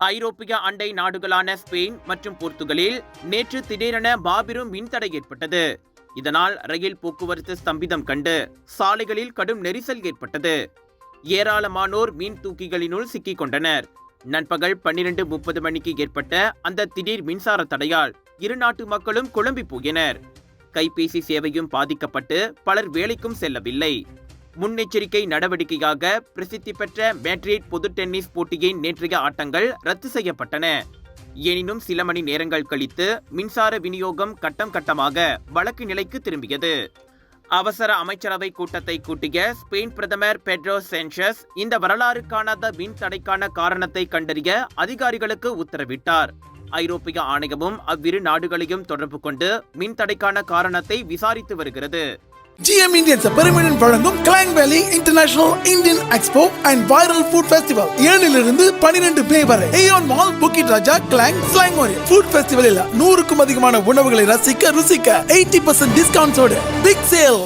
ஐரோப்பிய அண்டை நாடுகளான ஸ்பெயின் மற்றும் போர்த்துகலில் நேற்று திடீரென மாபெரும் மின்தடை ஏற்பட்டது. இதனால் ரயில் போக்குவரத்து ஸ்தம்பிதம் கண்டு சாலைகளில் கடும் நெரிசல் ஏற்பட்டது. ஏராளமானோர் மீன் தூக்கிகளினுள் சிக்கிக் கொண்டனர். நண்பகல் 12:30 மணிக்கு ஏற்பட்ட அந்த திடீர் மின்சார தடையால் இரு நாட்டு மக்களும் குழம்பி போயினர். கைபேசி சேவையும் பாதிக்கப்பட்டு பலர் வேலைக்கும் செல்லவில்லை. முன்னெச்சரிக்கை நடவடிக்கையாக பிரசித்தி பெற்ற மேட்ரிட் பொது டென்னிஸ் போட்டியின் நேற்றைய ஆட்டங்கள் ரத்து செய்யப்பட்டன. எனினும் சில மணி நேரங்கள் கழித்து மின்சார விநியோகம் கட்டம் கட்டமாக வழக்கு நிலைக்கு திரும்பியது. அவசர அமைச்சரவை கூட்டத்தை கூட்டிய ஸ்பெயின் பிரதமர் பெட்ரோ சாnchez இந்த வரலாறு காணாத மின் தடைக்கான காரணத்தை கண்டறிய அதிகாரிகளுக்கு உத்தரவிட்டார். ஐரோப்பிய ஆணையமும் அவ்விரு நாடுகளையும் தொடர்பு கொண்டு மின் தடைக்கான காரணத்தை விசாரித்து வருகிறது. GM Indians பெருமையுடன் வழங்கும் கிளாங் வேலி international Indian expo and viral food festival 7 12 மே வரை ஏயோன் மால் புக்கிட் ராஜா கிளாங் ஸ்லாங் ஃபுட் ஃபெஸ்டிவலில் 100க்கும் அதிகமான உணவுகளை ரசிக்க ருசிக்க 80% டிஸ்கவுண்ட்ஸோடு பிக் சேல்.